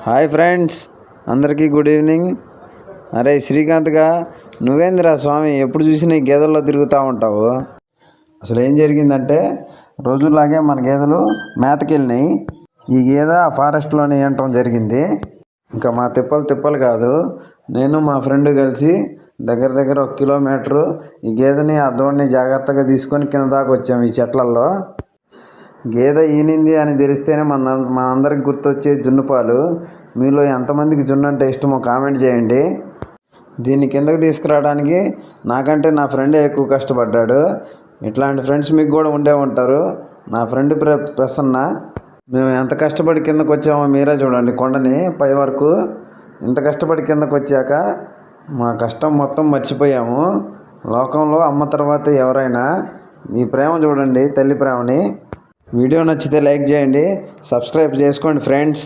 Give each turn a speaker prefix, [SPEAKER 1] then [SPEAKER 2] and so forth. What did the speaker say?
[SPEAKER 1] Hi friends, అందరికీ good evening. అరే శ్రీకాంత్గా, నువ్వేందిరా స్వామి ఎప్పుడు చూసినా ఈ గేదెల్లో తిరుగుతూ ఉంటావు? అసలు ఏం జరిగిందంటే, రోజులాగే మన గేదెలు మేతకెళ్ళినాయి. ఈ గేదె ఆ ఫారెస్ట్లోనే వేయటం జరిగింది. ఇంకా మా తిప్పలు కాదు, నేను మా ఫ్రెండ్ కలిసి దగ్గర 1 కిలోమీటరు ఈ గేదెని ఆ దూడని జాగ్రత్తగా తీసుకొని కింద దాకా వచ్చాము ఈ చెట్లల్లో. గేదె ఈనింది అని తెలిస్తేనే మన అందరికి గుర్తొచ్చే జున్ను పాలు. మీలో ఎంతమందికి జున్ను అంటే ఇష్టమో కామెంట్ చేయండి. దీన్ని కిందకి తీసుకురావడానికి నాకంటే నా ఫ్రెండే ఎక్కువ కష్టపడ్డాడు. ఇట్లాంటి ఫ్రెండ్స్ మీకు కూడా ఉండే ఉంటారు. నా ఫ్రెండ్ ప్రసన్న. మేము ఎంత కష్టపడి కిందకు వచ్చామో మీరే చూడండి. కొండని పై వరకు ఇంత కష్టపడి కిందకు వచ్చాక మా కష్టం మొత్తం మర్చిపోయాము. లోకంలో అమ్మ తర్వాత ఎవరైనా ఈ ప్రేమ చూడండి, తల్లి ప్రేమని. వీడియో నచ్చితే లైక్ చేయండి, సబ్స్క్రైబ్ చేసుకోండి ఫ్రెండ్స్.